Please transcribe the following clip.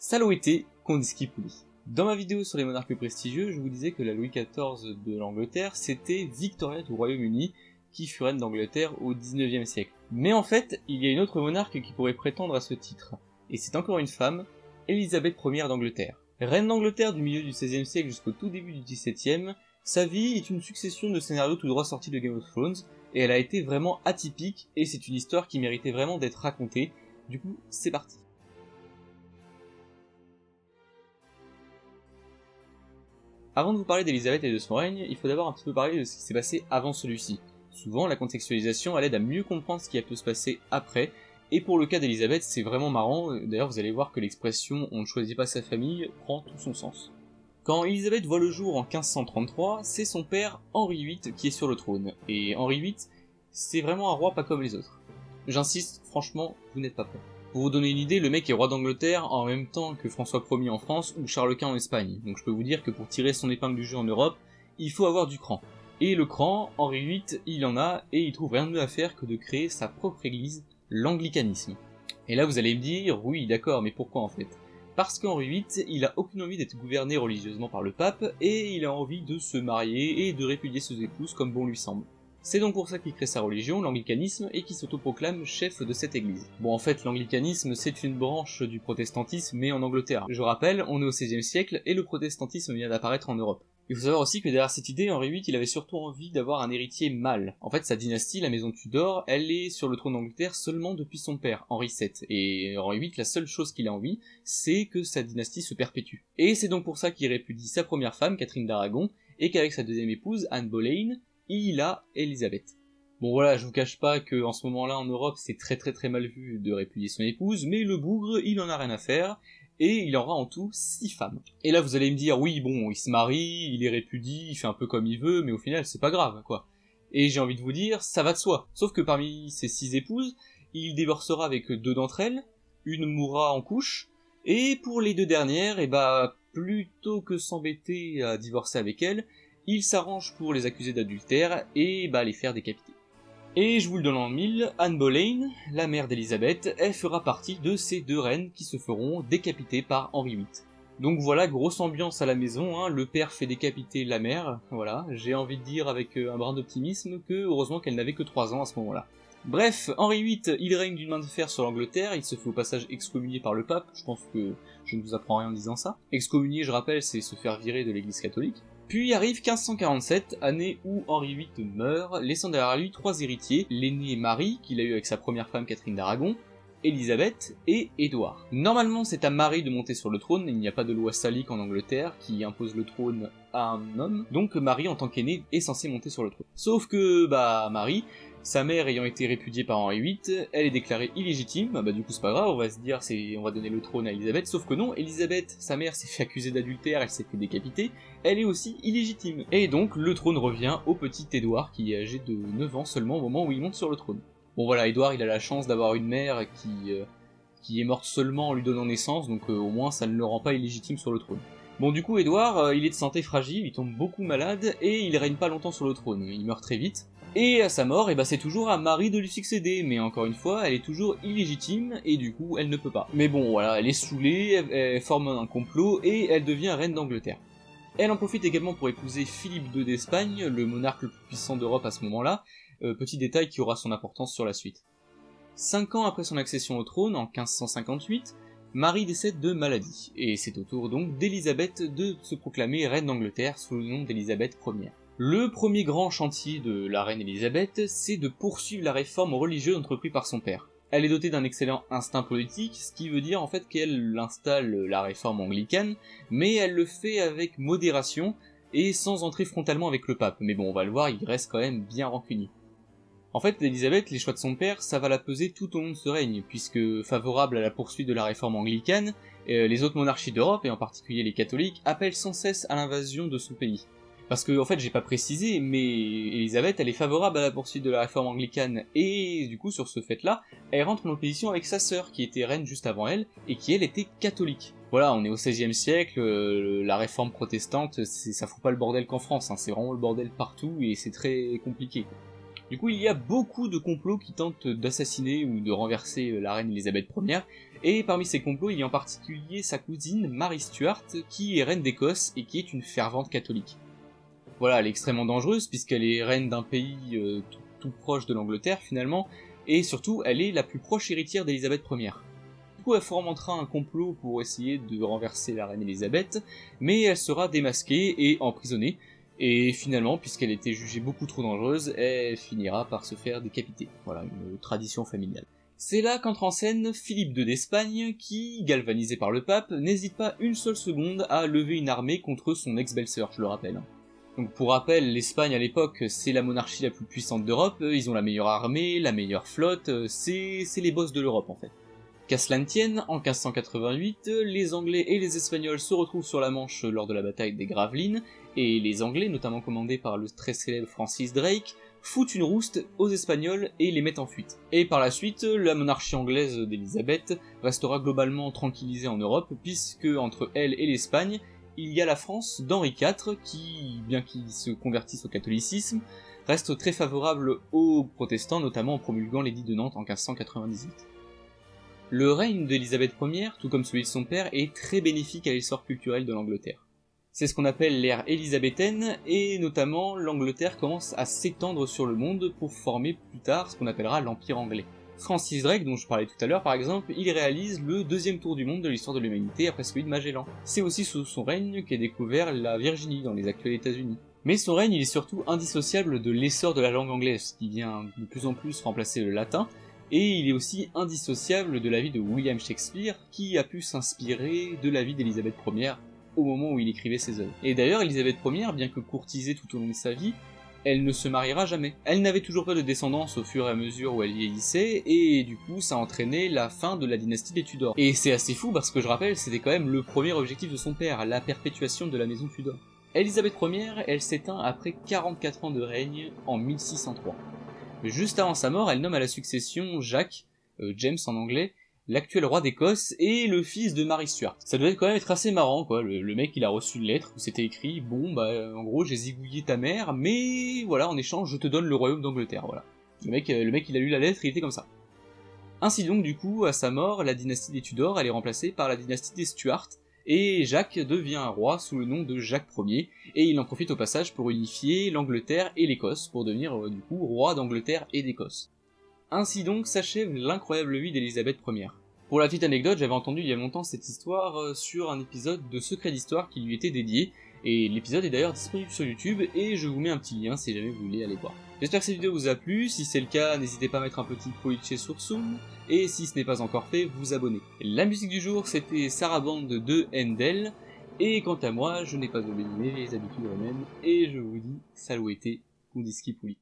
Salouété, Kondiski Pouli. Dans ma vidéo sur les monarques prestigieux, je vous disais que la Louis XIV de l'Angleterre, c'était Victoria du Royaume-Uni, qui fut reine d'Angleterre au XIXe siècle. Mais en fait, il y a une autre monarque qui pourrait prétendre à ce titre, et c'est encore une femme, Élisabeth Ier d'Angleterre. Reine d'Angleterre du milieu du XVIe siècle jusqu'au tout début du XVIIe, sa vie est une succession de scénarios tout droit sortis de Game of Thrones, et elle a été vraiment atypique, et c'est une histoire qui méritait vraiment d'être racontée. Du coup, c'est parti. Avant de vous parler d'Élisabeth et de son règne, il faut d'abord un petit peu parler de ce qui s'est passé avant celui-ci. Souvent, la contextualisation elle aide à mieux comprendre ce qui a pu se passer après, et pour le cas d'Élisabeth, c'est vraiment marrant, d'ailleurs vous allez voir que l'expression « on ne choisit pas sa famille » prend tout son sens. Quand Élisabeth voit le jour en 1533, c'est son père Henri VIII qui est sur le trône, et Henri VIII, c'est vraiment un roi pas comme les autres. J'insiste, franchement, vous n'êtes pas prêts. Pour vous donner une idée, le mec est roi d'Angleterre en même temps que François Ier en France ou Charles Quint en Espagne, donc je peux vous dire que pour tirer son épingle du jeu en Europe, il faut avoir du cran. Et le cran, Henri VIII, il en a, et il trouve rien de mieux à faire que de créer sa propre église, l'anglicanisme. Et là vous allez me dire, oui d'accord, mais pourquoi en fait? Parce qu'Henri VIII, il a aucune envie d'être gouverné religieusement par le pape, et il a envie de se marier et de répudier ses épouses comme bon lui semble. C'est donc pour ça qu'il crée sa religion, l'anglicanisme, et qu'il s'autoproclame chef de cette église. Bon, en fait, l'anglicanisme, c'est une branche du protestantisme, mais en Angleterre. Je rappelle, on est au XVIe siècle, et le protestantisme vient d'apparaître en Europe. Il faut savoir aussi que derrière cette idée, Henri VIII, il avait surtout envie d'avoir un héritier mâle. En fait, sa dynastie, la maison Tudor, elle est sur le trône d'Angleterre seulement depuis son père, Henri VII. Et Henri VIII, la seule chose qu'il a envie, c'est que sa dynastie se perpétue. Et c'est donc pour ça qu'il répudie sa première femme, Catherine d'Aragon, et qu'avec sa deuxième épouse, Anne Boleyn, il a Élisabeth. Bon voilà, je vous cache pas que en ce moment-là en Europe c'est très mal vu de répudier son épouse, mais le bougre il en a rien à faire, et il aura en tout 6 femmes. Et là vous allez me dire, oui bon, il se marie, il est répudie, il fait un peu comme il veut, mais au final c'est pas grave, quoi. Et j'ai envie de vous dire, ça va de soi. Sauf que parmi ses 6 épouses, il divorcera avec 2 d'entre elles, une mourra en couche, et pour les 2 dernières, plutôt que s'embêter à divorcer avec elles, il s'arrange pour les accuser d'adultère et les faire décapiter. Et je vous le donne en mille, Anne Boleyn, la mère d'Élisabeth, elle fera partie de ces 2 reines qui se feront décapiter par Henri VIII. Donc voilà, grosse ambiance à la maison, le père fait décapiter la mère, voilà, j'ai envie de dire avec un brin d'optimisme que heureusement qu'elle n'avait que 3 ans à ce moment-là. Bref, Henri VIII, il règne d'une main de fer sur l'Angleterre, il se fait au passage excommunier par le pape, je pense que je ne vous apprends rien en disant ça. Excommunier, je rappelle, c'est se faire virer de l'église catholique. Puis arrive 1547, année où Henri VIII meurt, laissant derrière lui 3 héritiers, l'aîné Marie, qu'il a eu avec sa première femme Catherine d'Aragon, Élisabeth et Édouard. Normalement c'est à Marie de monter sur le trône, il n'y a pas de loi salique en Angleterre qui impose le trône à un homme, donc Marie en tant qu'aînée est censée monter sur le trône. Sauf que, Marie, sa mère ayant été répudiée par Henri VIII, elle est déclarée illégitime, du coup c'est pas grave, on va se dire on va donner le trône à Élisabeth, sauf que non, Élisabeth, sa mère s'est fait accuser d'adultère, elle s'est fait décapiter, elle est aussi illégitime. Et donc le trône revient au petit Édouard qui est âgé de 9 ans seulement au moment où il monte sur le trône. Bon voilà, Édouard il a la chance d'avoir une mère qui est morte seulement en lui donnant naissance, donc au moins ça ne le rend pas illégitime sur le trône. Bon du coup Édouard, il est de santé fragile, il tombe beaucoup malade, et il règne pas longtemps sur le trône, il meurt très vite. Et à sa mort, c'est toujours à Marie de lui succéder, mais encore une fois, elle est toujours illégitime, et du coup, elle ne peut pas. Mais bon, voilà, elle est saoulée, elle forme un complot, et elle devient reine d'Angleterre. Elle en profite également pour épouser Philippe II d'Espagne, le monarque le plus puissant d'Europe à ce moment-là, petit détail qui aura son importance sur la suite. 5 ans après son accession au trône, en 1558, Marie décède de maladie, et c'est au tour donc d'Élisabeth de se proclamer reine d'Angleterre sous le nom d'Élisabeth Ier. Le premier grand chantier de la reine Élisabeth, c'est de poursuivre la réforme religieuse entreprise par son père. Elle est dotée d'un excellent instinct politique, ce qui veut dire en fait qu'elle installe la réforme anglicane, mais elle le fait avec modération et sans entrer frontalement avec le pape. Mais bon, on va le voir, il reste quand même bien rancunier. En fait, Élisabeth, les choix de son père, ça va la peser tout au long de ce règne, puisque favorable à la poursuite de la réforme anglicane, les autres monarchies d'Europe, et en particulier les catholiques, appellent sans cesse à l'invasion de son pays. Parce que, en fait, j'ai pas précisé, mais Élisabeth, elle est favorable à la poursuite de la réforme anglicane, et du coup, sur ce fait-là, elle rentre en opposition avec sa sœur, qui était reine juste avant elle, et qui, elle, était catholique. Voilà, on est au XVIe siècle, la réforme protestante, ça fout pas le bordel qu'en France, c'est vraiment le bordel partout, et c'est très compliqué. Du coup, il y a beaucoup de complots qui tentent d'assassiner ou de renverser la reine Elisabeth Ier, et parmi ces complots, il y a en particulier sa cousine Marie Stuart, qui est reine d'Écosse et qui est une fervente catholique. Voilà, elle est extrêmement dangereuse puisqu'elle est reine d'un pays tout proche de l'Angleterre finalement, et surtout, elle est la plus proche héritière d'Elisabeth Ier. Du coup, elle fomentera un complot pour essayer de renverser la reine Elisabeth, mais elle sera démasquée et emprisonnée, et finalement, puisqu'elle était jugée beaucoup trop dangereuse, elle finira par se faire décapiter. Voilà, une tradition familiale. C'est là qu'entre en scène Philippe II d'Espagne, qui, galvanisé par le pape, n'hésite pas une seule seconde à lever une armée contre son ex-belle-sœur, je le rappelle. Donc pour rappel, l'Espagne à l'époque, c'est la monarchie la plus puissante d'Europe, ils ont la meilleure armée, la meilleure flotte, c'est les boss de l'Europe en fait. Qu'à cela ne tienne, en 1588, les Anglais et les Espagnols se retrouvent sur la Manche lors de la bataille des Gravelines, et les Anglais, notamment commandés par le très célèbre Francis Drake, foutent une rouste aux Espagnols et les mettent en fuite. Et par la suite, la monarchie anglaise d'Élisabeth restera globalement tranquillisée en Europe, puisque entre elle et l'Espagne, il y a la France d'Henri IV qui, bien qu'il se convertisse au catholicisme, reste très favorable aux protestants, notamment en promulguant l'édit de Nantes en 1598. Le règne d'Élisabeth Ier, tout comme celui de son père, est très bénéfique à l'essor culturel de l'Angleterre. C'est ce qu'on appelle l'ère élisabéthaine, et notamment l'Angleterre commence à s'étendre sur le monde pour former plus tard ce qu'on appellera l'Empire anglais. Francis Drake, dont je parlais tout à l'heure par exemple, il réalise le deuxième tour du monde de l'histoire de l'humanité après celui de Magellan. C'est aussi sous son règne qu'est découvert la Virginie dans les actuels États-Unis. Mais son règne il est surtout indissociable de l'essor de la langue anglaise, qui vient de plus en plus remplacer le latin, et il est aussi indissociable de la vie de William Shakespeare, qui a pu s'inspirer de la vie d'Élisabeth Ier au moment où il écrivait ses œuvres. Et d'ailleurs, Élisabeth Ier, bien que courtisée tout au long de sa vie, elle ne se mariera jamais. Elle n'avait toujours pas de descendance au fur et à mesure où elle vieillissait, et du coup ça entraînait la fin de la dynastie des Tudors. Et c'est assez fou parce que je rappelle, c'était quand même le premier objectif de son père, la perpétuation de la maison Tudor. Élisabeth Ier, elle s'éteint après 44 ans de règne en 1603. Juste avant sa mort, elle nomme à la succession Jacques, James en anglais, l'actuel roi d'Écosse et le fils de Marie Stuart. Ça devait quand même être assez marrant quoi, le mec il a reçu une lettre où c'était écrit « Bon bah en gros j'ai zigouillé ta mère, mais voilà en échange je te donne le royaume d'Angleterre », voilà. Le mec il a lu la lettre, il était comme ça. Ainsi donc du coup, à sa mort, la dynastie des Tudors elle est remplacée par la dynastie des Stuart, et Jacques devient un roi sous le nom de Jacques Ier, et il en profite au passage pour unifier l'Angleterre et l'Écosse, pour devenir du coup roi d'Angleterre et d'Écosse. Ainsi donc s'achève l'incroyable vie d'Élisabeth Ier. Pour la petite anecdote, j'avais entendu il y a longtemps cette histoire sur un épisode de Secret d'Histoire qui lui était dédié, et l'épisode est d'ailleurs disponible sur YouTube, et je vous mets un petit lien si jamais vous voulez aller voir. J'espère que cette vidéo vous a plu, si c'est le cas, n'hésitez pas à mettre un petit pollice sur Soum, et si ce n'est pas encore fait, vous abonner. La musique du jour, c'était Sarabande de Handel, et quant à moi, je n'ai pas oublié les habitudes romaines, et je vous dis, saluete, undiski puli.